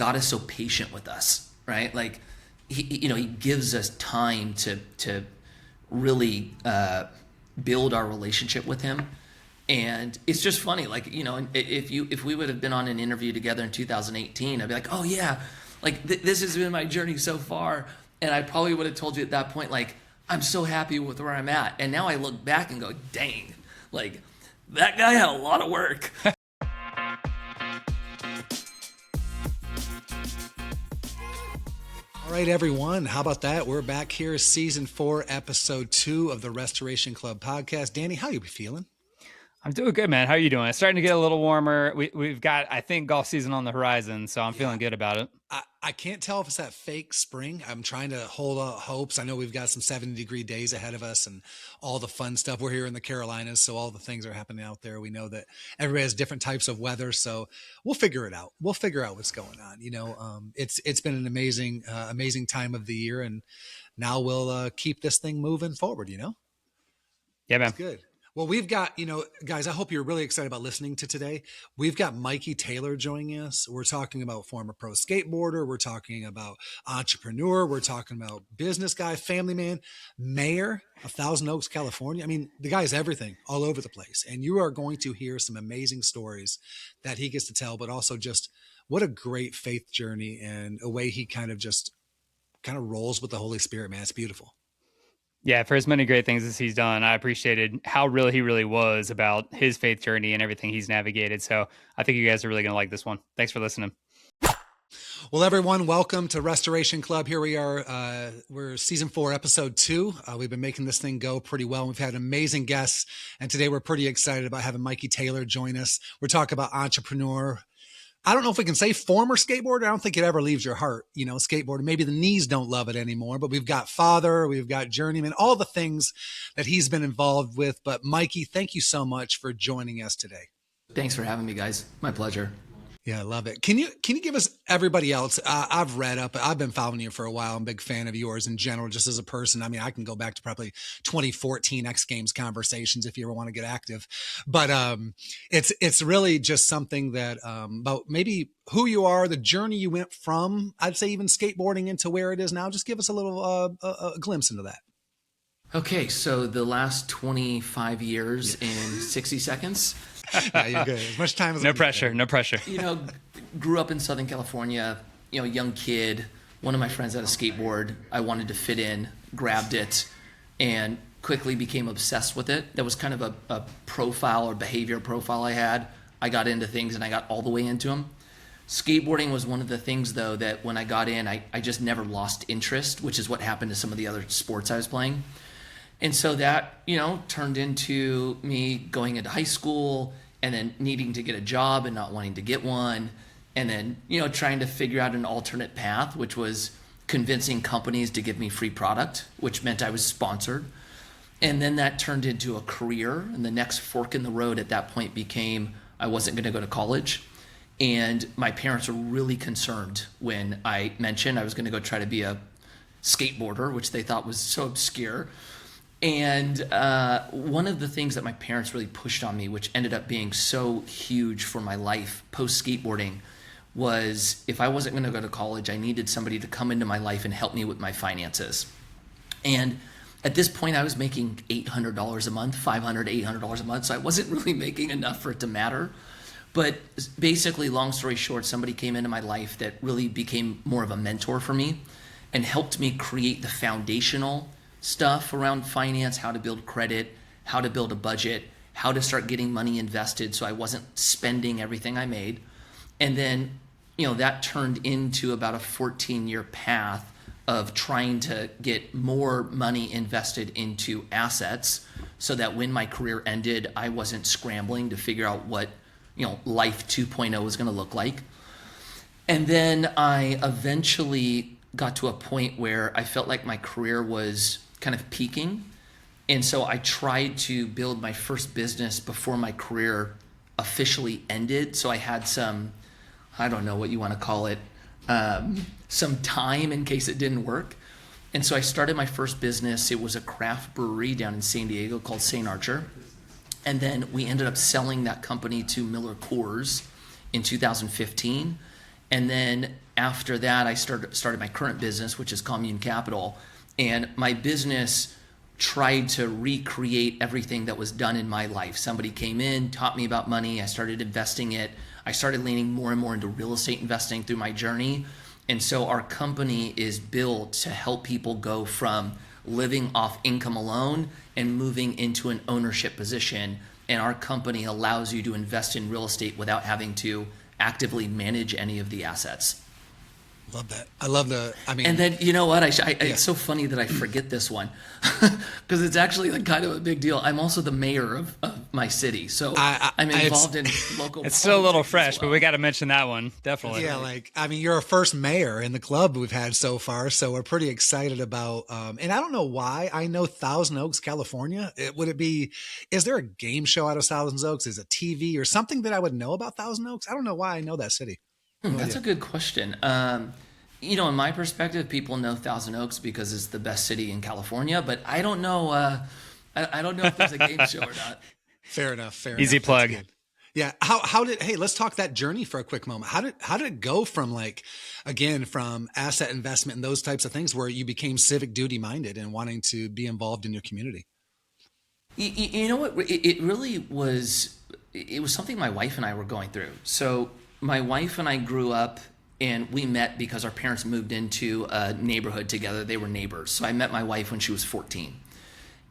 God is so patient with us, right? Like he gives us time to really build our relationship with him. And it's just funny, like, if we would have been on an interview together in 2018, I'd be like, oh yeah, like this has been my journey so far. And I probably would have told you at that point, like, I'm so happy with where I'm at. And now I look back and go, dang, like that guy had a lot of work. All right, everyone. How about that? We're back here, season 4, episode 2 of the Restoration Club podcast. Danny, how you be feeling? I'm doing good, man. How are you doing? It's starting to get a little warmer. We've got, I think, golf season on the horizon, so I'm feeling good about it. I can't tell if it's that fake spring. I'm trying to hold out hopes. I know we've got some 70-degree days ahead of us and all the fun stuff. We're here in the Carolinas, so all the things are happening out there. We know that everybody has different types of weather, so we'll figure it out. We'll figure out what's going on. It's been an amazing time of the year, and now we'll keep this thing moving forward. Yeah, man. That's good. Well, we've got, guys, I hope you're really excited about listening to today. We've got Mikey Taylor joining us. We're talking about former pro skateboarder. We're talking about entrepreneur. We're talking about business guy, family man, mayor of Thousand Oaks, California. I mean, the guy's everything all over the place. And you are going to hear some amazing stories that he gets to tell, but also just what a great faith journey and a way he kind of rolls with the Holy Spirit, man. It's beautiful. Yeah, for as many great things as he's done, I appreciated how real he really was about his faith journey and everything he's navigated. So I think you guys are really going to like this one. Thanks for listening. Well, everyone, welcome to Restoration Club. Here we are. We're season 4, episode 2. We've been making this thing go pretty well. We've had amazing guests. And today we're pretty excited about having Mikey Taylor join us. We're talking about entrepreneur. I don't know if we can say former skateboarder. I don't think it ever leaves your heart, skateboarding. Maybe the knees don't love it anymore, but we've got father, we've got journeyman, all the things that he's been involved with. But Mikey, thank you so much for joining us today. Thanks for having me, guys. My pleasure. Yeah, I love it. Can you give us, everybody else? I've read up. I've been following you for a while. I'm a big fan of yours in general, just as a person. I mean, I can go back to probably 2014 X Games conversations if you ever want to get active. But it's really just something that about maybe who you are, the journey you went from, I'd say even skateboarding into where it is now. Just give us a little a glimpse into that. Okay, so the last 25 years in 60 seconds. Yeah, you're good. As much time as no pressure. Grew up in Southern California, young kid. One of my friends had a skateboard. I wanted to fit in, grabbed it, and quickly became obsessed with it. That was kind of a profile or behavior profile I had. I got into things and I got all the way into them. Skateboarding was one of the things, though, that when I got in, I just never lost interest, which is what happened to some of the other sports I was playing. And so that, turned into me going into high school and then needing to get a job and not wanting to get one. And then, trying to figure out an alternate path, which was convincing companies to give me free product, which meant I was sponsored. And then that turned into a career. And the next fork in the road at that point became I wasn't going to go to college. And my parents were really concerned when I mentioned I was going to go try to be a skateboarder, which they thought was so obscure. And one of the things that my parents really pushed on me, which ended up being so huge for my life post-skateboarding, was if I wasn't going to go to college, I needed somebody to come into my life and help me with my finances. And at this point, I was making $800 a month, $500, $800 a month, so I wasn't really making enough for it to matter. But basically, long story short, somebody came into my life that really became more of a mentor for me and helped me create the foundational stuff around finance, how to build credit, how to build a budget, how to start getting money invested so I wasn't spending everything I made. And then, that turned into about a 14-year path of trying to get more money invested into assets so that when my career ended, I wasn't scrambling to figure out what, life 2.0 was going to look like. And then I eventually got to a point where I felt like my career was kind of peaking. And so I tried to build my first business before my career officially ended. So I had some, I don't know what you want to call it, some time in case it didn't work. And so I started my first business. It was a craft brewery down in San Diego called St. Archer. And then we ended up selling that company to Miller Coors in 2015. And then after that, I started my current business, which is Commune Capital. And my business tried to recreate everything that was done in my life. Somebody came in, taught me about money. I started investing it. I started leaning more and more into real estate investing through my journey. And so our company is built to help people go from living off income alone and moving into an ownership position. And our company allows you to invest in real estate without having to actively manage any of the assets. Love that. I love and then, you know what? It's so funny that I forget this one because it's actually like kind of a big deal. I'm also the mayor of my city. So I'm involved in local. It's still a little fresh, but we got to mention that one. Definitely. Yeah. You're our first mayor in the club we've had so far. So we're pretty excited about, and I don't know why I know Thousand Oaks, California. Is there a game show out of Thousand Oaks? Is it TV or something that I would know about Thousand Oaks? I don't know why I know that city. That's a good question. In my perspective, people know Thousand Oaks because it's the best city in California, but I don't know. I don't know if there's a game show or not. Fair enough. Easy plug. Yeah. Hey, let's talk that journey for a quick moment. How did it go from from asset investment and those types of things where you became civic duty minded and wanting to be involved in your community? You know what? It really was. It was something my wife and I were going through. So my wife and I grew up and we met because our parents moved into a neighborhood together. They were neighbors. So I met my wife when she was 14.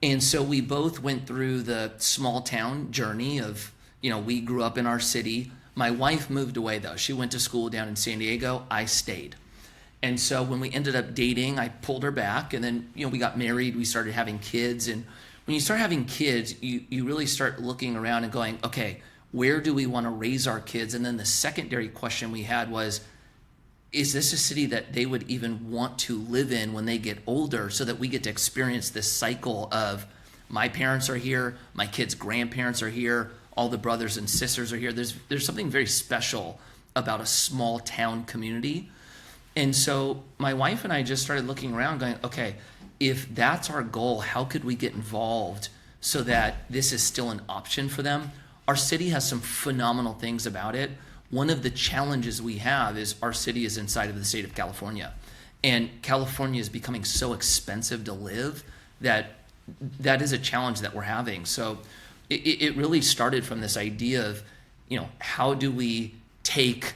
And so we both went through the small town journey of, we grew up in our city. My wife moved away though. She went to school down in San Diego. I stayed. And so when we ended up dating, I pulled her back and then, we got married. We started having kids. And when you start having kids, you really start looking around and going, okay, where do we want to raise our kids? And then the secondary question we had was, is this a city that they would even want to live in when they get older so that we get to experience this cycle of my parents are here, my kids' grandparents are here, all the brothers and sisters are here. There's something very special about a small town community. And so my wife and I just started looking around going, okay, if that's our goal, how could we get involved so that this is still an option for them? Our city has some phenomenal things about it. One of the challenges we have is our city is inside of the state of California. And California is becoming so expensive to live that is a challenge that we're having. So it really started from this idea of, how do we take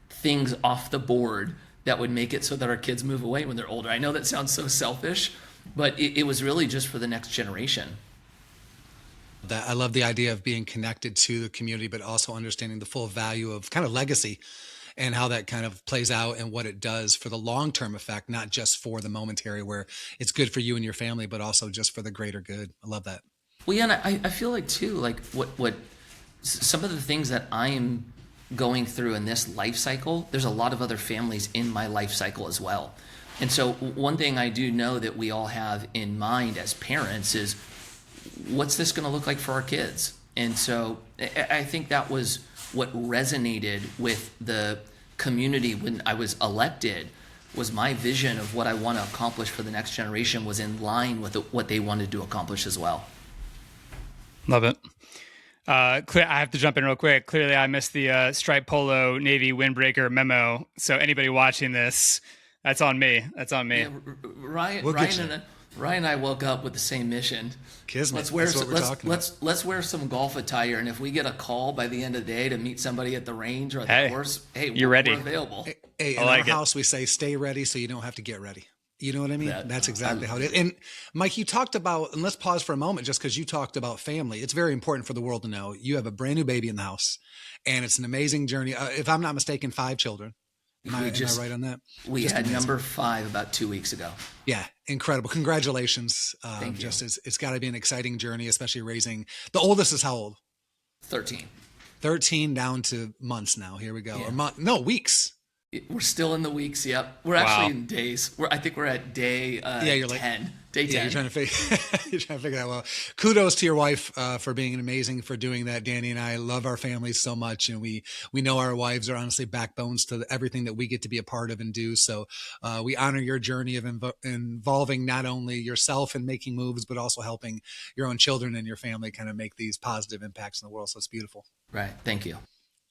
things off the board that would make it so that our kids move away when they're older? I know that sounds so selfish, but it was really just for the next generation. I love the idea of being connected to the community, but also understanding the full value of kind of legacy and how that kind of plays out and what it does for the long-term effect, not just for the momentary where it's good for you and your family, but also just for the greater good. I love that. Well, yeah, and I feel like too, like what some of the things that I am going through in this life cycle, there's a lot of other families in my life cycle as well. And so one thing I do know that we all have in mind as parents is, what's this going to look like for our kids? And so I think that was what resonated with the community when I was elected, was my vision of what I want to accomplish for the next generation was in line with what they wanted to accomplish as well. Love it. I have to jump in real quick. Clearly, I missed the striped polo Navy windbreaker memo. So anybody watching this, that's on me. That's on me. Yeah, Ryan and I woke up with the same mission. Kismet. Let's wear some golf attire, and if we get a call by the end of the day to meet somebody at the range or at the course, you're ready. We're available. Hey, in our house we say stay ready so you don't have to get ready. You know what I mean? That's exactly how it is. And Mike, you talked about, and let's pause for a moment just because you talked about family. It's very important for the world to know you have a brand new baby in the house, and it's an amazing journey. If I'm not mistaken, 5 children. Am I right on that? We had number 5 about 2 weeks ago. Yeah, incredible. Congratulations. Thank you. It's got to be an exciting journey, especially raising. The oldest is how old? 13. 13 down to months now. Here we go. Yeah. Weeks. We're still in the weeks. Yep. We're actually in days. I think we're at day 10. Day 10. You're trying to figure that well. Kudos to your wife for being amazing for doing that. Danny and I love our families so much, and we know our wives are honestly backbones to everything that we get to be a part of and do. So we honor your journey of involving not only yourself in making moves, but also helping your own children and your family kind of make these positive impacts in the world. So it's beautiful. Right. Thank you.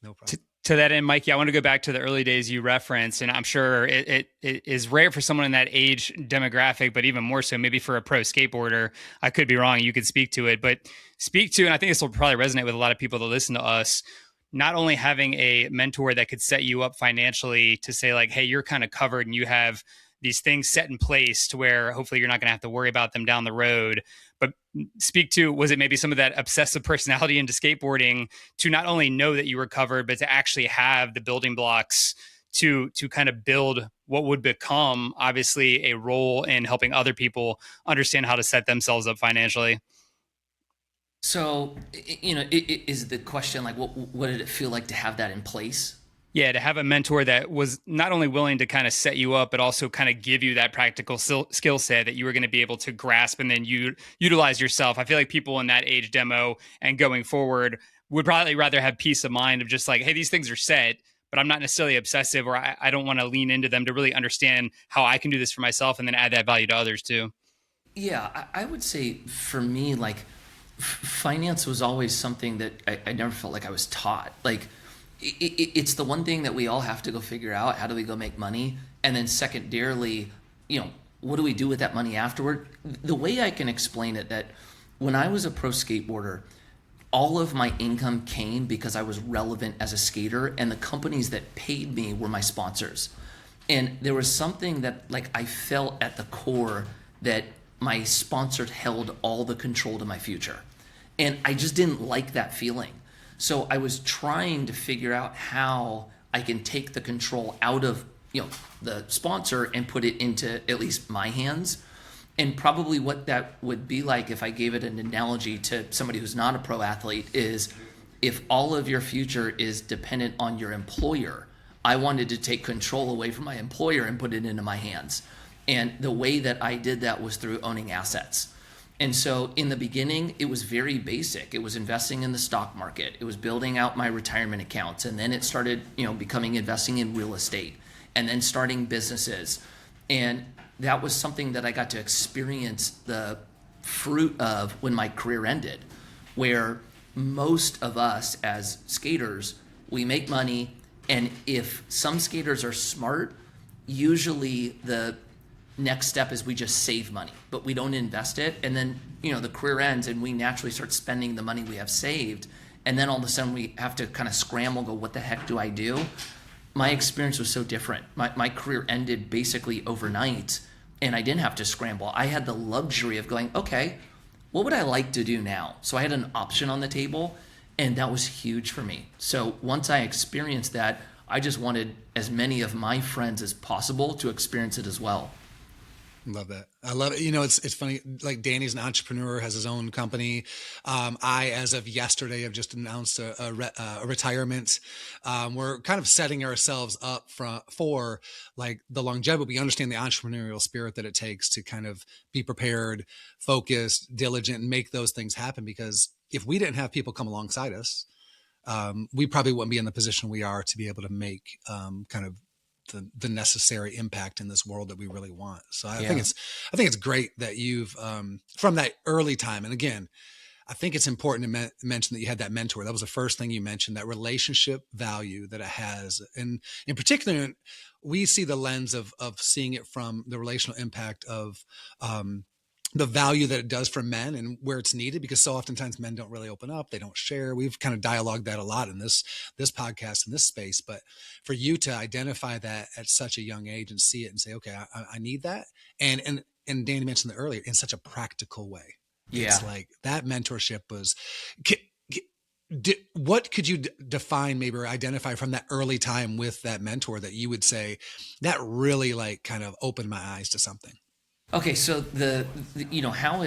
No problem. To that end, Mikey, I want to go back to the early days you referenced, and I'm sure it is rare for someone in that age demographic, but even more so maybe for a pro skateboarder. I could be wrong. You could speak to it, but speak to, and I think this will probably resonate with a lot of people that listen to us, not only having a mentor that could set you up financially to say like, hey, you're kind of covered and you have these things set in place to where hopefully you're not going to have to worry about them down the road. But speak to, was it maybe some of that obsessive personality into skateboarding to not only know that you were covered, but to actually have the building blocks to kind of build what would become obviously a role in helping other people understand how to set themselves up financially? So, is the question like, what did it feel like to have that in place? Yeah, to have a mentor that was not only willing to kind of set you up, but also kind of give you that practical skill set that you were going to be able to grasp and then you utilize yourself. I feel like people in that age demo and going forward would probably rather have peace of mind of just like, hey, these things are set, but I'm not necessarily obsessive, or I don't want to lean into them to really understand how I can do this for myself and then add that value to others too. Yeah, I would say for me, like finance was always something that I never felt like I was taught. Like, it's the one thing that we all have to go figure out. How do we go make money? And then secondarily, what do we do with that money afterward? The way I can explain it, that when I was a pro skateboarder, all of my income came because I was relevant as a skater, and the companies that paid me were my sponsors. And there was something that like I felt at the core that my sponsors held all the control to my future. And I just didn't like that feeling. So I was trying to figure out how I can take the control out of the sponsor and put it into at least my hands. And probably what that would be like, if I gave it an analogy to somebody who's not a pro athlete, is if all of your future is dependent on your employer, I wanted to take control away from my employer and put it into my hands. And the way that I did that was through owning assets. And so in the beginning, it was very basic. It was investing in the stock market. It was building out my retirement accounts. And then it started, becoming investing in real estate and then starting businesses. And that was something that I got to experience the fruit of when my career ended, where most of us as skaters, we make money. And if some skaters are smart, usually the next step is we just save money, but we don't invest it. And then, the career ends and we naturally start spending the money we have saved. And then all of a sudden we have to kind of scramble, go, what the heck do I do? My experience was so different. My career ended basically overnight and I didn't have to scramble. I had the luxury of going, okay, what would I like to do now? So I had an option on the table, and that was huge for me. So once I experienced that, I just wanted as many of my friends as possible to experience it as well. Love that. I love it. It's funny. Like Danny's an entrepreneur, has his own company. I, as of yesterday, have just announced a retirement. We're kind of setting ourselves up for like the longevity. We understand the entrepreneurial spirit that it takes to kind of be prepared, focused, diligent, and make those things happen. Because if we didn't have people come alongside us, we probably wouldn't be in the position we are to be able to make kind of the necessary impact in this world that we really want. So I think it's great that you've from that early time. And again, I think it's important to mention that you had that mentor. That was the first thing you mentioned, that relationship value that it has. And in particular, we see the lens of seeing it from the relational impact of the value that it does for men and where it's needed, because so oftentimes men don't really open up. They don't share. We've kind of dialogued that a lot in this podcast, in this space, but for you to identify that at such a young age and see it and say, okay, I need that. And Danny mentioned it earlier, in such a practical way. Yeah. It's like that mentorship was, what could you define maybe or identify from that early time with that mentor that you would say that really like kind of opened my eyes to something? Okay, so the how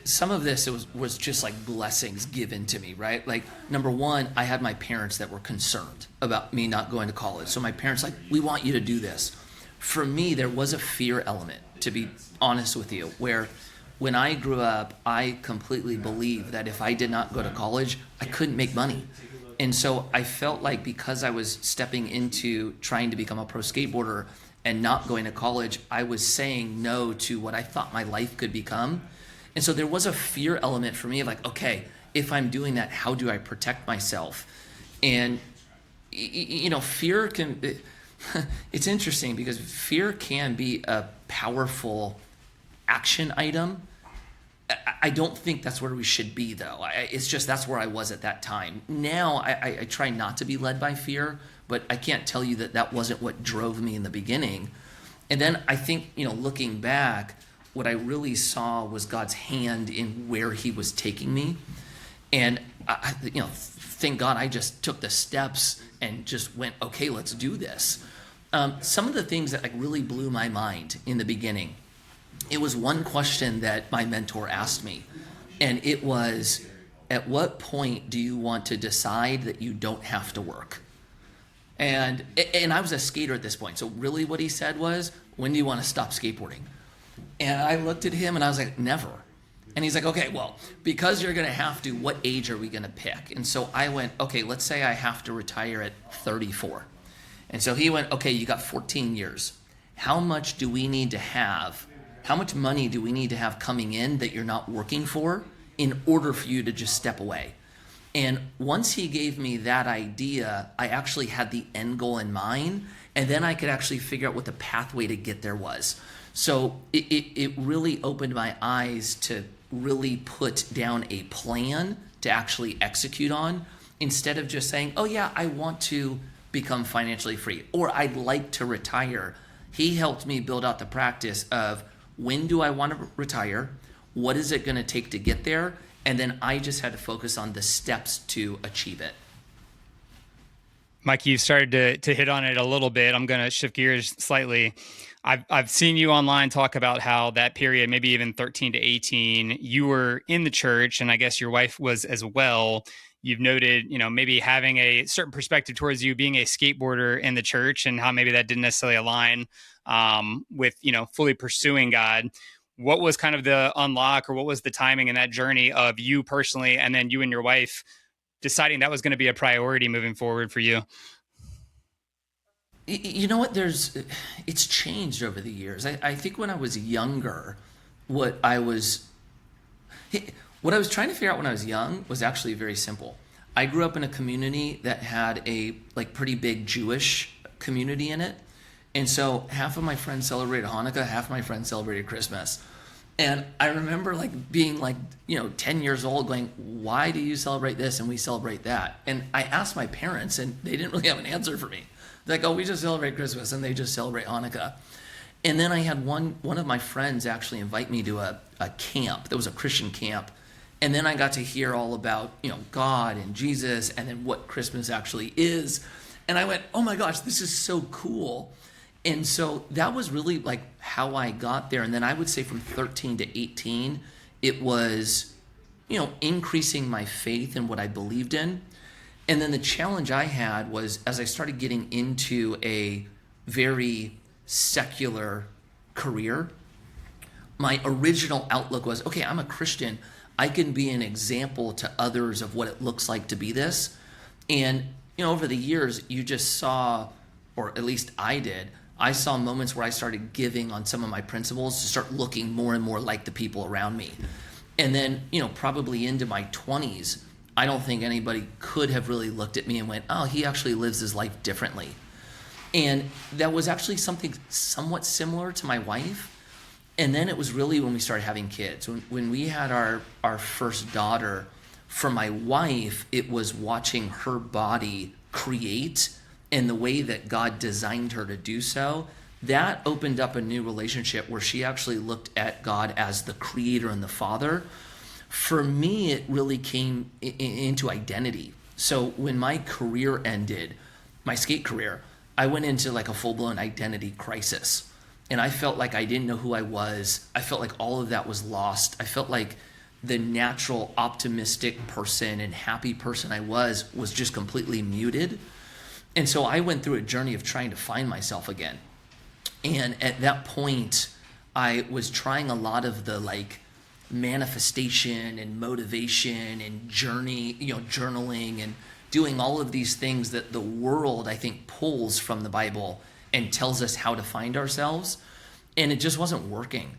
some of this was just like blessings given to me, right? Like, number one, I had my parents that were concerned about me not going to college. So my parents like, we want you to do this. For me, there was a fear element, to be honest with you, where when I grew up, I completely believed that if I did not go to college, I couldn't make money. And so I felt like because I was stepping into trying to become a pro skateboarder and not going to college, I was saying no to what I thought my life could become. And so there was a fear element for me of like, okay, if I'm doing that, how do I protect myself? And fear can, it's interesting because fear can be a powerful action item. I don't think that's where we should be, though. It's just that's where I was at that time. Now I try not to be led by fear, but I can't tell you that that wasn't what drove me in the beginning. And then I think, looking back, what I really saw was God's hand in where he was taking me. And, thank God I just took the steps and just went, okay, let's do this. Some of the things that really blew my mind in the beginning, it was one question that my mentor asked me, and it was, at what point do you want to decide that you don't have to work? And I was a skater at this point, so really what he said was, when do you want to stop skateboarding? And I looked at him and I was like, never. And he's like, okay, well, because you're going to have to, what age are we going to pick? And so I went, okay, let's say I have to retire at 34. And so he went, okay, you got 14 years. How much do we need to have? How much money do we need to have coming in that you're not working for in order for you to just step away? And once he gave me that idea, I actually had the end goal in mind, and then I could actually figure out what the pathway to get there was. So it really opened my eyes to really put down a plan to actually execute on, instead of just saying, oh yeah, I want to become financially free, or I'd like to retire. He helped me build out the practice of, when do I want to retire? What is it going to take to get there? And then I just had to focus on the steps to achieve it. Mike, you've started to hit on it a little bit. I'm going to shift gears slightly. I've seen you online talk about how that period, maybe even 13 to 18, you were in the church, and I guess your wife was as well. You've noted, maybe having a certain perspective towards you being a skateboarder in the church, and how maybe that didn't necessarily align with, fully pursuing God. What was kind of the unlock, or what was the timing in that journey of you personally, and then you and your wife deciding that was going to be a priority moving forward for you? You know what? It's changed over the years. I think when I was younger, what I was trying to figure out when I was young was actually very simple. I grew up in a community that had a pretty big Jewish community in it. And so half of my friends celebrated Hanukkah, half of my friends celebrated Christmas. And I remember being 10 years old going, why do you celebrate this and we celebrate that? And I asked my parents and they didn't really have an answer for me. They're like, oh, we just celebrate Christmas and they just celebrate Hanukkah. And then I had one of my friends actually invite me to a camp. That was a Christian camp. And then I got to hear all about, God and Jesus, and then what Christmas actually is. And I went, oh my gosh, this is so cool. And so that was really how I got there. And then I would say from 13 to 18, it was, increasing my faith in what I believed in. And then the challenge I had was, as I started getting into a very secular career, my original outlook was, okay, I'm a Christian. I can be an example to others of what it looks like to be this. And, over the years, you just saw, or at least I saw moments where I started giving on some of my principles to start looking more and more like the people around me. And then, probably into my 20s, I don't think anybody could have really looked at me and went, oh, he actually lives his life differently. And that was actually something somewhat similar to my wife. And then it was really when we started having kids. When we had our first daughter, for my wife, it was watching her body create and the way that God designed her to do so. That opened up a new relationship where she actually looked at God as the creator and the father. For me, it really came into identity. So when my career ended, my skate career, I went into a full-blown identity crisis. And I felt like I didn't know who I was. I felt like all of that was lost. I felt like the natural optimistic person and happy person I was just completely muted. And so I went through a journey of trying to find myself again. And at that point, I was trying a lot of the manifestation and motivation and journaling and doing all of these things that the world, I think, pulls from the Bible and tells us how to find ourselves. And it just wasn't working.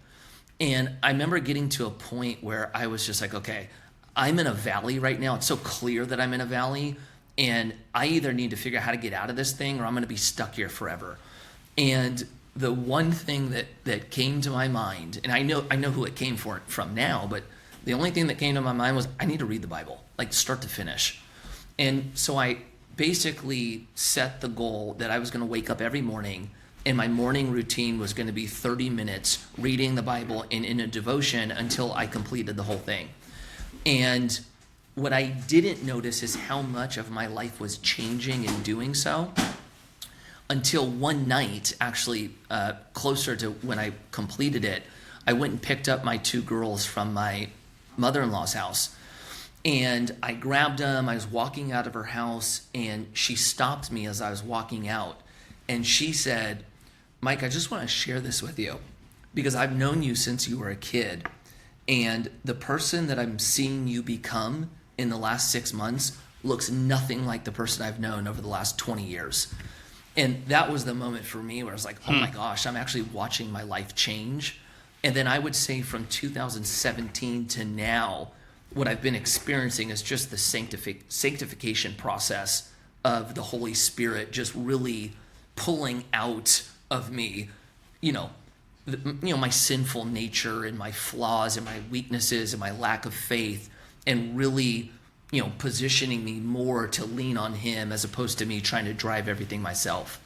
And I remember getting to a point where I was just okay, I'm in a valley right now. It's so clear that I'm in a valley. and I either need to figure out how to get out of this thing or I'm going to be stuck here forever. And the one thing that came to my mind, and I know who it came from now, but the only thing that came to my mind was I need to read the Bible, like start to finish. And so I basically set the goal that I was going to wake up every morning, and my morning routine was going to be 30 minutes reading the Bible and in a devotion until I completed the whole thing. And what I didn't notice is how much of my life was changing in doing so, until one night, actually closer to when I completed it, I went and picked up my 2 girls from my mother-in-law's house. And I grabbed them. I was walking out of her house, and she stopped me as I was walking out. And she said, Mike, I just want to share this with you because I've known you since you were a kid. And the person that I'm seeing you become in the last 6 months looks nothing like the person I've known over the last 20 years. And that was the moment for me where I was like, oh my gosh, I'm actually watching my life change. And then I would say from 2017 to now, what I've been experiencing is just the sanctification process of the Holy Spirit just really pulling out of me, my sinful nature and my flaws and my weaknesses and my lack of faith, and really positioning me more to lean on him as opposed to me trying to drive everything myself.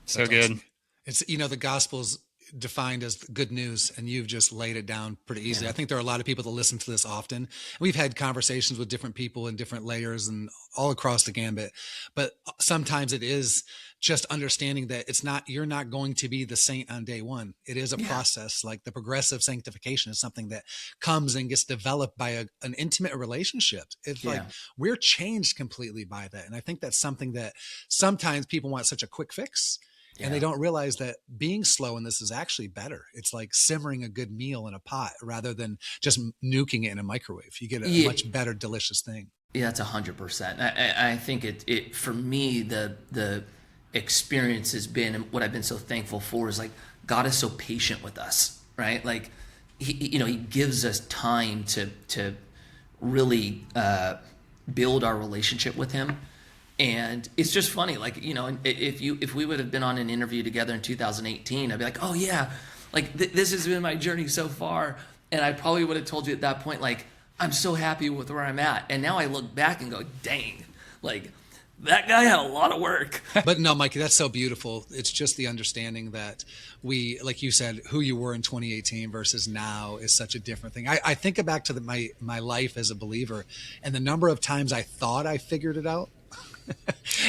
So good. Awesome. It's, the gospel's defined as good news, and you've just laid it down pretty easily. Yeah. I think there are a lot of people that listen to this often. We've had conversations with different people in different layers and all across the gambit, but sometimes it is just understanding that you're not going to be the saint on day one. It is a process. Like the progressive sanctification is something that comes and gets developed by an intimate relationship. It's like we're changed completely by that. And I think that's something that sometimes people want such a quick fix. And they don't realize that being slow in this is actually better. It's like simmering a good meal in a pot rather than just nuking it in a microwave. You get a much better, delicious thing. Yeah, that's 100%. I think it for me, the experience has been, and what I've been so thankful for is like God is so patient with us, right? Like he gives us time to really build our relationship with him. And it's just funny, like, if we would have been on an interview together in 2018, I'd be like, oh yeah, like this has been my journey so far. And I probably would have told you at that point, like, I'm so happy with where I'm at. And now I look back and go, dang, like that guy had a lot of work. But no, Mikey, that's so beautiful. It's just the understanding that like you said, who you were in 2018 versus now is such a different thing. I think back to my life as a believer and the number of times I thought I figured it out.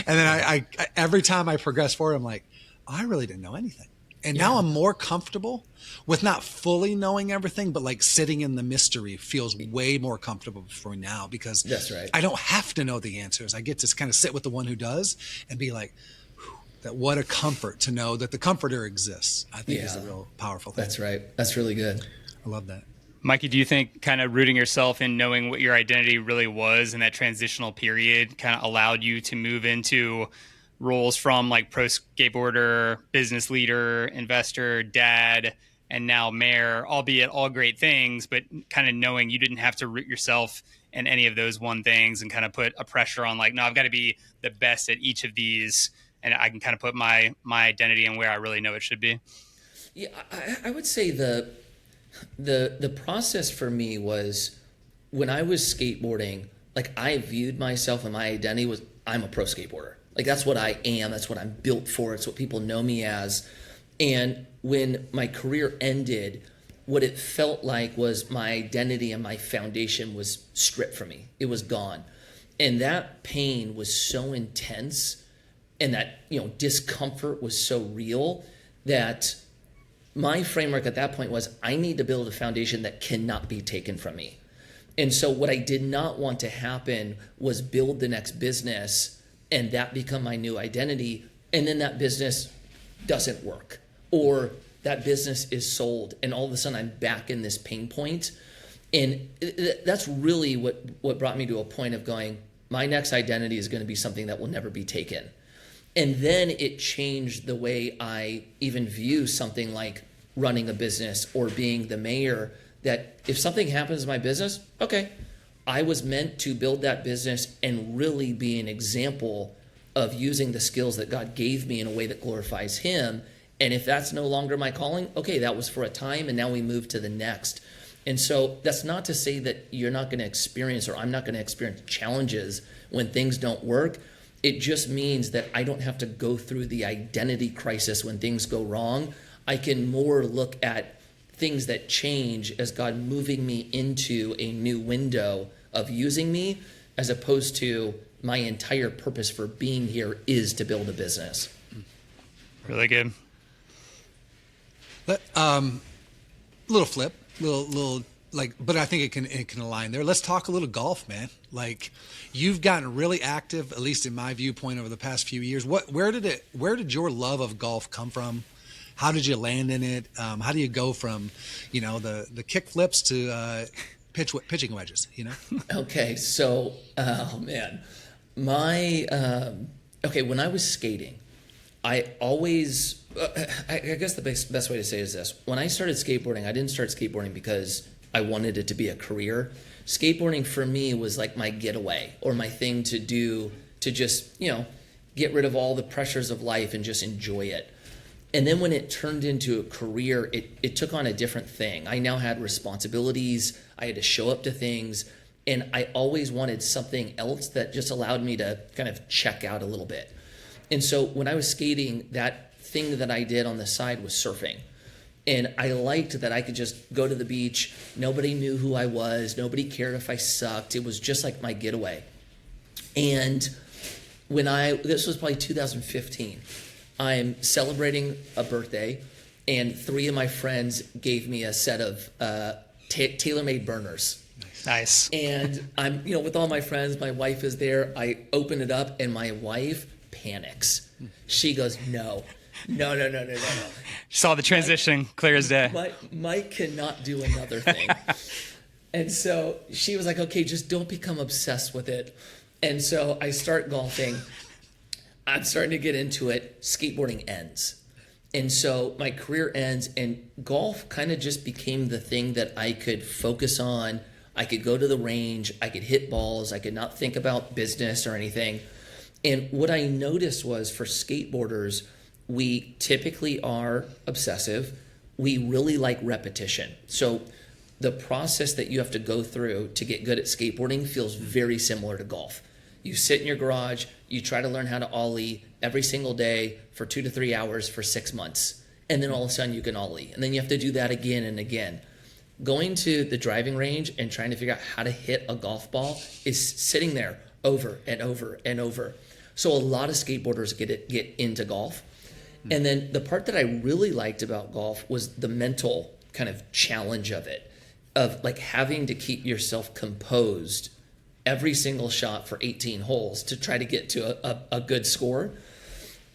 And then I every time I progress forward, I'm like, oh, I really didn't know anything. And now I'm more comfortable with not fully knowing everything, but like sitting in the mystery feels way more comfortable for me now because that's right. I don't have to know the answers. I get to kind of sit with the one who does and be like, that what a comfort to know that the comforter exists. I think is a real powerful thing. That's right. That's really good. I love that. Mikey, do you think kind of rooting yourself in knowing what your identity really was in that transitional period kind of allowed you to move into roles from like pro skateboarder, business leader, investor, dad, and now mayor, albeit all great things, but kind of knowing you didn't have to root yourself in any of those one things and kind of put a pressure on like, no, I've got to be the best at each of these. And I can kind of put my identity in where I really know it should be. Yeah, I would say the process for me was when I was skateboarding, like I viewed myself and my identity was I'm a pro skateboarder. Like that's what I am. That's what I'm built for. It's what people know me as. And when my career ended, what it felt like was my identity and my foundation was stripped from me. It was gone. And that pain was so intense and that, discomfort was so real that my framework at that point was I need to build a foundation that cannot be taken from me. And so what I did not want to happen was build the next business and that become my new identity. And then that business doesn't work or that business is sold and all of a sudden I'm back in this pain point. And that's really what brought me to a point of going, my next identity is going to be something that will never be taken. And then it changed the way I even view something like running a business or being the mayor, that if something happens in my business, okay, I was meant to build that business and really be an example of using the skills that God gave me in a way that glorifies him. And if that's no longer my calling, okay, that was for a time, and now we move to the next. And so that's not to say that you're not going to experience, or I'm not going to experience challenges when things don't work. It just means that I don't have to go through the identity crisis when things go wrong. I can more look at things that change as God moving me into a new window of using me, as opposed to my entire purpose for being here is to build a business. Really good. Little flip, little like, but I think it can align there. Let's talk a little golf, man. Like, you've gotten really active, at least in my viewpoint, over the past few years. Where did your love of golf come from? How did you land in it? How do you go from, the kick flips to pitching wedges? Okay, so man, when I was skating, I always, I guess the best way to say it is this. When I started skateboarding, I didn't start skateboarding because I wanted it to be a career. Skateboarding for me was like my getaway, or my thing to do to just, get rid of all the pressures of life and just enjoy it. And then when it turned into a career, it took on a different thing. I now had responsibilities. I had to show up to things. And I always wanted something else that just allowed me to kind of check out a little bit. And so when I was skating, that thing that I did on the side was surfing. And I liked that I could just go to the beach. Nobody knew who I was. Nobody cared if I sucked. It was just like my getaway. And this was probably 2015. I'm celebrating a birthday, and 3 of my friends gave me a set of tailor-made burners. Nice. And I'm, with all my friends, my wife is there. I open it up, and my wife panics. She goes, no. Saw the transition clear as day. Mike cannot do another thing. And so she was like, okay, just don't become obsessed with it. And so I start golfing. I'm starting to get into it. Skateboarding ends. And so my career ends, and golf kind of just became the thing that I could focus on. I could go to the range. I could hit balls. I could not think about business or anything. And what I noticed was, for skateboarders, we typically are obsessive. We really like repetition. So the process that you have to go through to get good at skateboarding feels very similar to golf. You sit in your garage, you try to learn how to ollie every single day for 2 to 3 hours for 6 months. And then all of a sudden you can ollie. And then you have to do that again and again. Going to the driving range and trying to figure out how to hit a golf ball is sitting there over and over and over. So a lot of skateboarders get into golf. And then the part that I really liked about golf was the mental kind of challenge of it, of like having to keep yourself composed every single shot for 18 holes to try to get to a good score.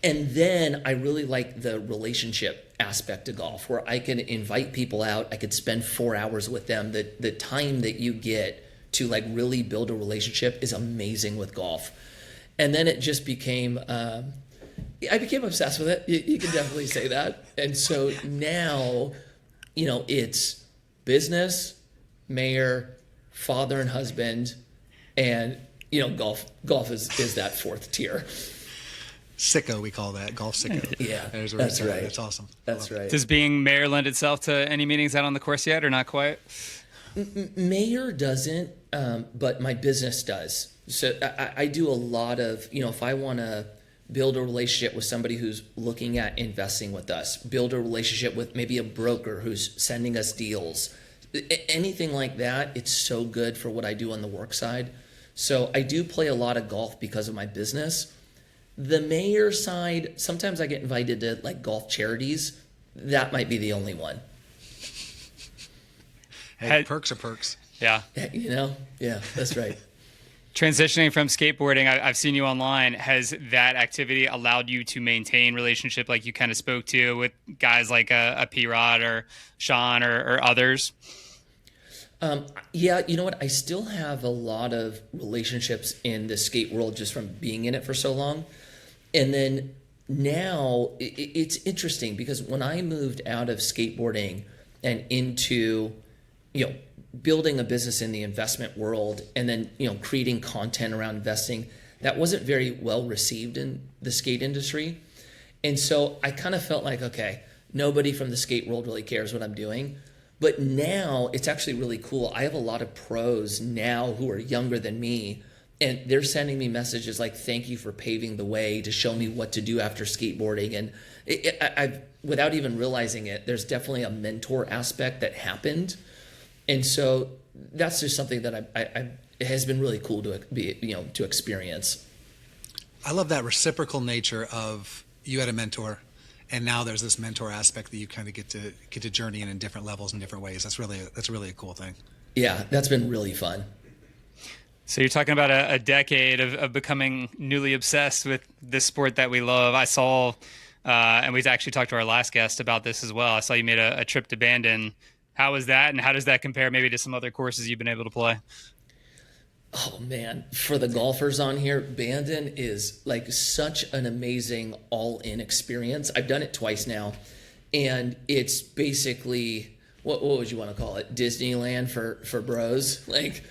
And then I really like the relationship aspect of golf, where I can invite people out. I could spend 4 hours with them. The time that you get to like really build a relationship is amazing with golf. And then it just became, I became obsessed with it. You can definitely say that. And so now, it's business, mayor, father and husband, and golf is that 4th tier. Sicko, we call that, golf sicko. Yeah, that's right. That's awesome. That's right. Does being mayor lend itself to any meetings out on the course yet, or not quite? Mayor doesn't, but my business does. So I do a lot of, if I want to build a relationship with somebody who's looking at investing with us, build a relationship with maybe a broker who's sending us deals, anything like that, it's so good for what I do on the work side. So I do play a lot of golf because of my business. The mayor side, sometimes I get invited to like golf charities. That might be the only one. Hey, perks are perks. Yeah. Yeah, that's right. Transitioning from skateboarding, I've seen you online. Has that activity allowed you to maintain relationship like you kind of spoke to with guys like a P-Rod or Sean or others? Yeah, you know what? I still have a lot of relationships in the skate world just from being in it for so long. And then now it's interesting because when I moved out of skateboarding and into, building a business in the investment world and then, creating content around investing, that wasn't very well received in the skate industry. And so I kind of felt like, okay, nobody from the skate world really cares what I'm doing. But now it's actually really cool. I have a lot of pros now who are younger than me, and they're sending me messages like, thank you for paving the way to show me what to do after skateboarding. And I've, without even realizing it, there's definitely a mentor aspect that happened. And so that's just something that it has been really cool to be, to experience. I love that reciprocal nature of you had a mentor, and now there's this mentor aspect that you kind of get to journey in different levels in different ways. That's really a cool thing. Yeah, that's been really fun. So you're talking about a decade of becoming newly obsessed with this sport that we love. I saw, and we've actually talked to our last guest about this as well. I saw you made a trip to Bandon. How was that, and how does that compare maybe to some other courses you've been able to play? Oh man, for the golfers on here, Bandon is like such an amazing all-in experience. I've done it twice now, and it's basically, what would you want to call it? Disneyland for bros. Like,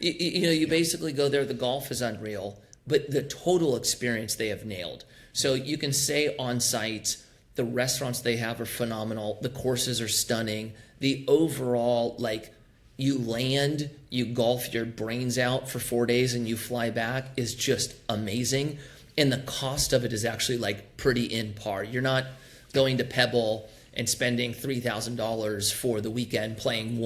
you basically go there. The golf is unreal, but the total experience they have nailed. So you can say on site, the restaurants they have are phenomenal. The courses are stunning. The overall, like, you land, you golf your brains out for 4 days and you fly back is just amazing. And the cost of it is actually like pretty in par. You're not going to Pebble and spending $3,000 for the weekend playing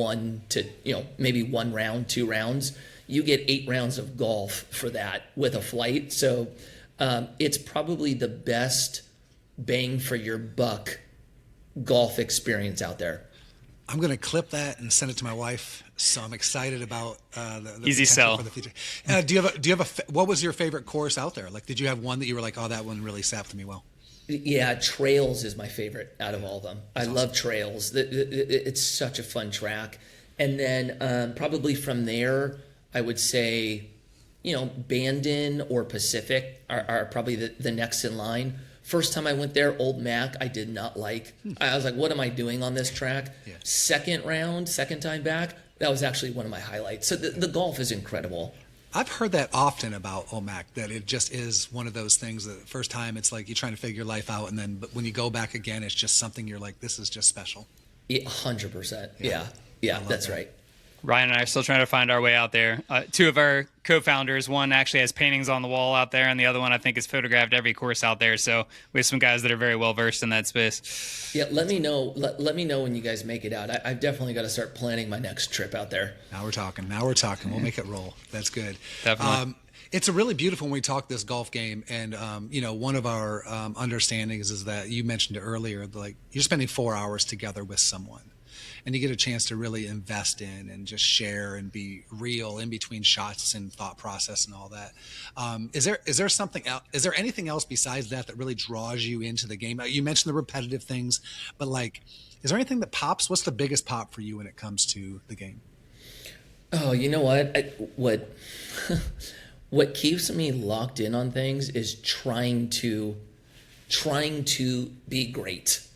maybe 1 round, 2 rounds. You get 8 rounds of golf for that with a flight. So it's probably the best bang for your buck golf experience out there. I'm going to clip that and send it to my wife. So I'm excited about the easy sell for the future. Do you have what was your favorite course out there? Like, did you have one that you were like, oh, that one really sat to me well? Yeah, Trails is my favorite out of all of them. I love Trails. It's such a fun track. And then probably from there, I would say, Bandon or Pacific are probably the next in line. First time I went there, Old Mac, I did not like. I was like, what am I doing on this track? Yeah. Second time back, that was actually one of my highlights. So the golf is incredible. I've heard that often about Old Mac, that it just is one of those things that first time it's like you're trying to figure your life out, and then but when you go back again, it's just something you're like, this is just special. 100%. Yeah, that's right. Ryan and I are still trying to find our way out there. 2 of our co-founders, one actually has paintings on the wall out there, and the other one I think has photographed every course out there. So we have some guys that are very well versed in that space. Yeah, let me know. Let me know when you guys make it out. I've definitely got to start planning my next trip out there. Now we're talking. We'll make it roll. That's good. Definitely. It's a really beautiful when we talk this golf game, and one of our understandings is that you mentioned it earlier, like you're spending 4 hours together with someone. And you get a chance to really invest in and just share and be real in between shots and thought process and all that. Is there something else? Is there anything else besides that really draws you into the game? You mentioned the repetitive things, but like, is there anything that pops? What's the biggest pop for you when it comes to the game? Oh, you know what? What keeps me locked in on things is trying to be great.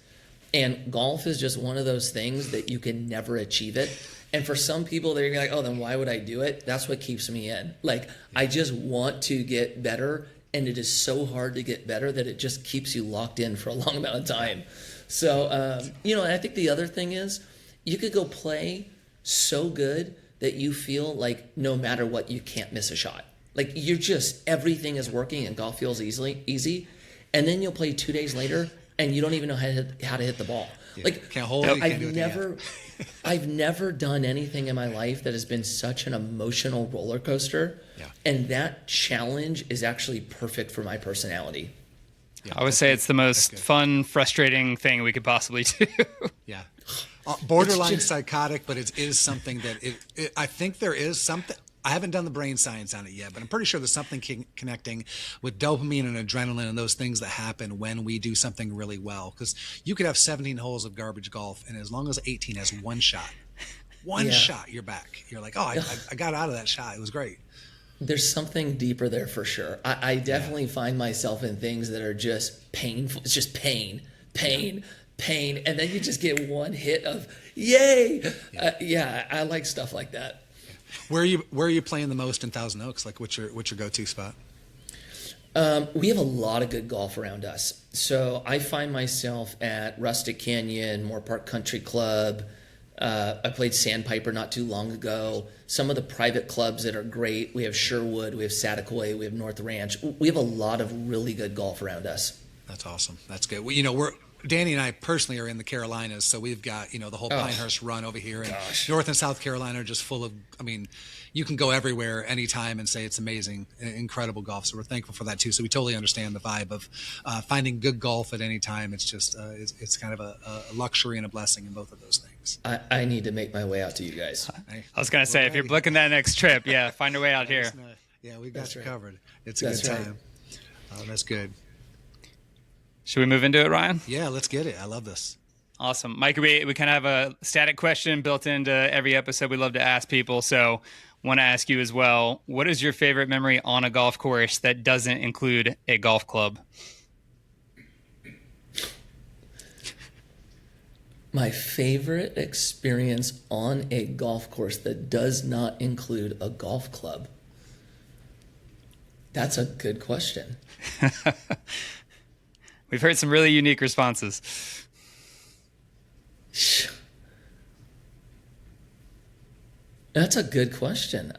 And golf is just one of those things that you can never achieve it. And for some people, they're like, oh, then why would I do it? That's what keeps me in. Like, I just want to get better, and it is so hard to get better that it just keeps you locked in for a long amount of time. So, and I think the other thing is you could go play so good that you feel like no matter what, you can't miss a shot. Like, everything is working and golf feels easy. And then you'll play 2 days later, and you don't even know how to hit the ball. Yeah. Like, can't hold it, can't do it. I've never done anything in my life that has been such an emotional roller coaster. Yeah. And that challenge is actually perfect for my personality. Yeah, I would say it's the most fun, frustrating thing we could possibly do. Yeah. Borderline psychotic, but it is something that I think there is something. I haven't done the brain science on it yet, but I'm pretty sure there's something connecting with dopamine and adrenaline and those things that happen when we do something really well. Because you could have 17 holes of garbage golf, and as long as 18 has one shot, shot, you're back. You're like, oh, I got out of that shot. It was great. There's something deeper there for sure. I definitely find myself in things that are just painful. It's just pain. pain, and then you just get one hit of yay. I like stuff like that. Where are you playing the most in Thousand Oaks? Like, what's your go-to spot? We have a lot of good golf around us. So I find myself at Rustic Canyon, Moore Park Country Club. I played Sandpiper not too long ago. Some of the private clubs that are great. We have Sherwood, we have Saticoy, we have North Ranch. We have a lot of really good golf around us. That's awesome. That's good. Well, Danny and I personally are in the Carolinas, so we've got, the whole Pinehurst run over here. And North and South Carolina are just full of, you can go everywhere anytime and say it's amazing, incredible golf. So we're thankful for that too. So we totally understand the vibe of finding good golf at any time. It's just, it's kind of a luxury and a blessing in both of those things. I need to make my way out to you guys. I was going to say, if you're booking that next trip, find a way out here. Yeah, we got you covered. It's a good time. That's good. Should we move into it, Ryan? Yeah, let's get it. I love this. Awesome. Mike, we kind of have a static question built into every episode we love to ask people. So want to ask you as well, what is your favorite memory on a golf course that doesn't include a golf club? My favorite experience on a golf course that does not include a golf club? That's a good question. We've heard some really unique responses. That's a good question.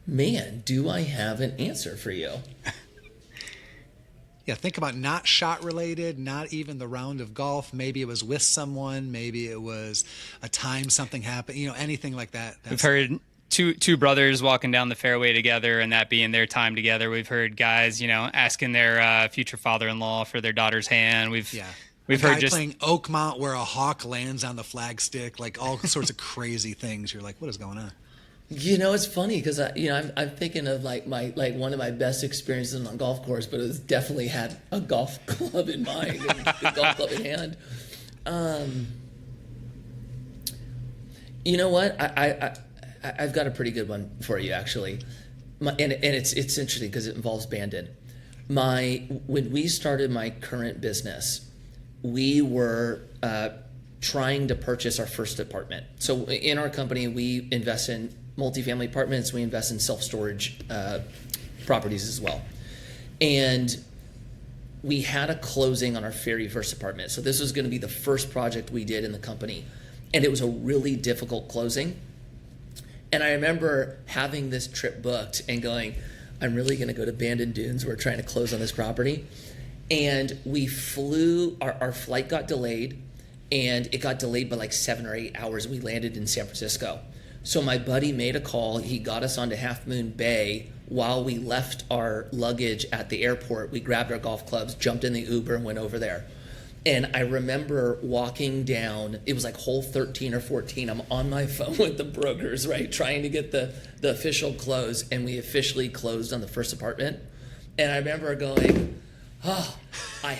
Man, do I have an answer for you? Yeah, think about not shot related, not even the round of golf. Maybe it was with someone. Maybe it was a time something happened. Anything like that. We've heard two brothers walking down the fairway together and that being their time together. We've heard guys, asking their future father-in-law for their daughter's hand. We've heard just playing Oakmont where a hawk lands on the flagstick, like all sorts of crazy things. You're like, what is going on? It's funny because I'm thinking of like one of my best experiences on a golf course, but it was definitely had a golf club in mind, and the golf club in hand. You know what? I've got a pretty good one for you, actually, and it's interesting because it involves Bandon. When we started my current business, we were trying to purchase our first apartment. So in our company, we invest in multifamily apartments. We invest in self-storage properties as well, and we had a closing on our very first apartment. So this was going to be the first project we did in the company, and it was a really difficult closing. And I remember having this trip booked and going, I'm really going to go to Bandon Dunes. We're trying to close on this property. And we flew, our flight got delayed, and it got delayed by like 7 or 8 hours. We landed in San Francisco. So my buddy made a call. He got us onto Half Moon Bay. While we left our luggage at the airport, we grabbed our golf clubs, jumped in the Uber, and went over there. And I remember walking down, it was like hole 13 or 14. I'm on my phone with the brokers, right, trying to get the official close. And we officially closed on the first apartment. And I remember going,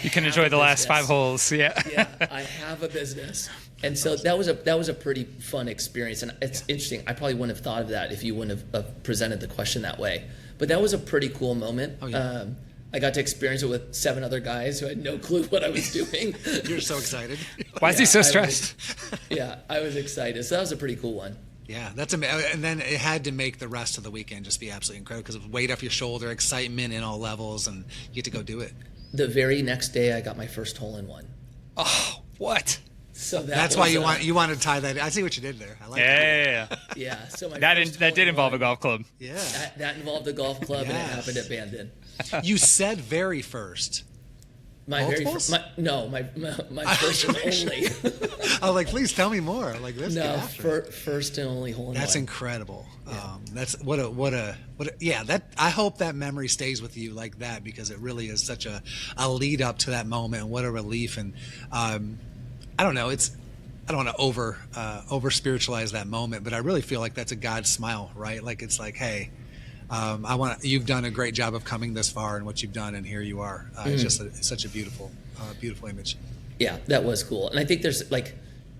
you can enjoy the last 5 holes. Yeah. Yeah, I have a business. And so that was a pretty fun experience. And it's interesting. I probably wouldn't have thought of that if you wouldn't have presented the question that way. But that was a pretty cool moment. Oh, yeah. I got to experience it with 7 other guys who had no clue what I was doing. You're so excited. Why is he so stressed? I was excited. So that was a pretty cool one. Yeah, that's amazing. And then it had to make the rest of the weekend just be absolutely incredible because of weight off your shoulder, excitement in all levels, and you get to go do it. The very next day, I got my first hole-in-one. Oh, what? So that's why you want to tie that. I see what you did there. I like that. Yeah. So that did involve a golf club. Yeah. That involved a golf club, and it happened at Bandon. You said very first. My Multiples? very first, my first and only. I was like, please tell me more. Like this. No, first and only hole in one. That's incredible. Yeah. That's what a that I hope that memory stays with you like that because it really is such a lead up to that moment and what a relief. And I don't know, I don't want to over spiritualize that moment, but I really feel like that's a God smile, right? Like it's like, hey, you've done a great job of coming this far and what you've done, and here you are. It's just such a beautiful image. Yeah, that was cool. And I think there's like,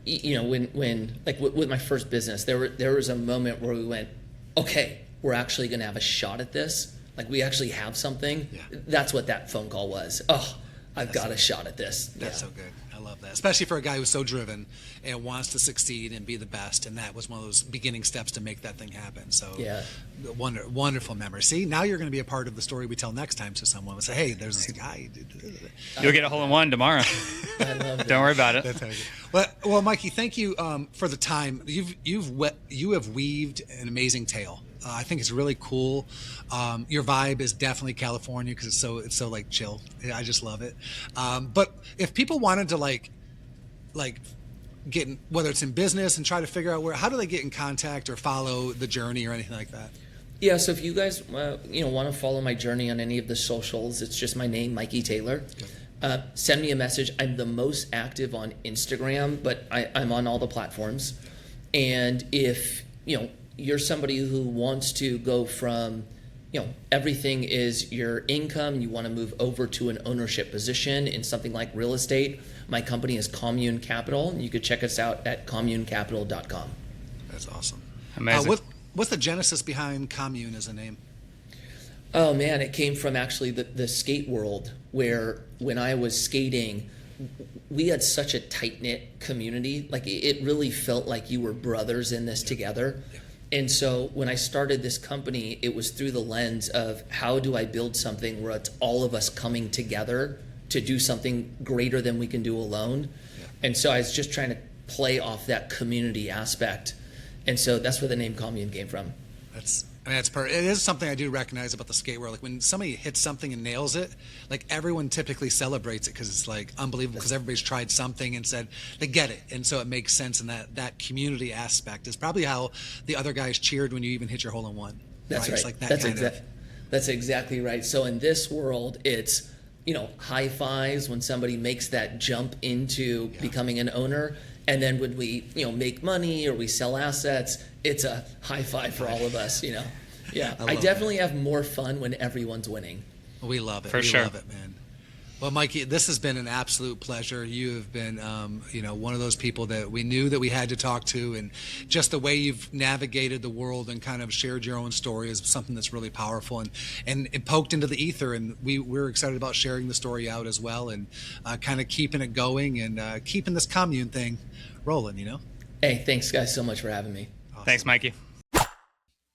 when like with my first business, there was a moment where we went, okay, we're actually going to have a shot at this. Like we actually have something. Yeah. That's what that phone call was. Oh, I've got a shot at this. That's so good. I love that, especially for a guy who's so driven and wants to succeed and be the best. And that was one of those beginning steps to make that thing happen. So Yeah. wonderful memory. See, now you're going to be a part of the story we tell next time. So someone will say, "Hey, there's this guy." You'll get a hole-in-one tomorrow. I love that. Don't worry about it. That's how good. Well, Mikey, thank you for the time. You have weaved an amazing tale. I think it's really cool. Your vibe is definitely California because it's so like chill. I just love it. But if people wanted to like get in, whether it's in business and try to figure out how do they get in contact or follow the journey or anything like that? Yeah, so if you guys want to follow my journey on any of the socials, it's just my name, Mikey Taylor. Send me a message. I'm the most active on Instagram, but I'm on all the platforms. And if you're somebody who wants to go from everything is your income, you want to move over to an ownership position in something like real estate, my company is Commune Capital. You could check us out at communecapital.com. That's awesome. Amazing. What's the genesis behind Commune as a name? Oh man, it came from actually the skate world, where when I was skating, we had such a tight-knit community. Like it really felt like you were brothers in this together. And so when I started this company, it was through the lens of how do I build something where it's all of us coming together to do something greater than we can do alone. And so I was just trying to play off that community aspect. And so that's where the name Commune came from. That's perfect. It is something I do recognize about the skate world. Like when somebody hits something and nails it, like everyone typically celebrates it because it's like unbelievable because everybody's tried something and said they get it. And so it makes sense. And that community aspect is probably how the other guys cheered when you even hit your hole-in-one. That's right. It's like that That's exactly right. So in this world, it's, high fives when somebody makes that jump into becoming an owner. And then when we, make money or we sell assets, it's a high five for all of us, Yeah, I definitely have more fun when everyone's winning. We love it. For we sure. love it, man. Well, Mikey, this has been an absolute pleasure. You have been, one of those people that we knew that we had to talk to, and just the way you've navigated the world and kind of shared your own story is something that's really powerful and it poked into the ether. And we're excited about sharing the story out as well and kind of keeping it going and keeping this commune thing rolling. Hey, thanks guys so much for having me. Awesome. Thanks, Mikey.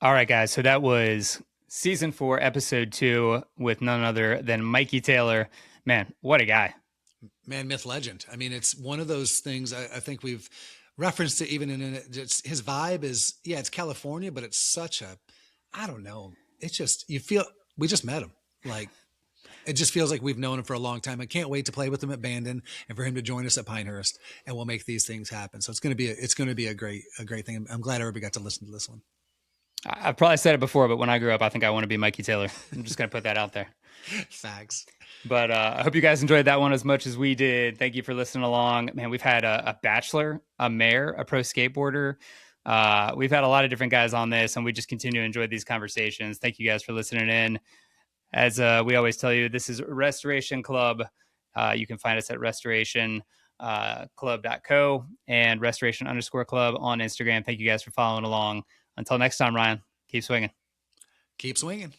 All right, guys. So that was season 4, episode 2 with none other than Mikey Taylor. Man, what a guy. Man, myth, legend. I mean, it's one of those things I think we've referenced it even in it. His vibe is, it's California, but it's such I don't know. It's just, we just met him. Like, it just feels like we've known him for a long time. I can't wait to play with him at Bandon and for him to join us at Pinehurst, and we'll make these things happen. So it's going to be a great thing. I'm glad everybody got to listen to this one. I've probably said it before, but when I grew up, I think I want to be Mikey Taylor. I'm just going to put that out there. Facts. But I hope you guys enjoyed that one as much as we did. Thank you for listening along. Man, we've had a bachelor, a mayor, a pro skateboarder. We've had a lot of different guys on this, and we just continue to enjoy these conversations. Thank you guys for listening in. As we always tell you, this is Restoration Club. You can find us at restoration.club.co and restoration_club on Instagram. Thank you guys for following along. Until next time, Ryan, keep swinging. Keep swinging.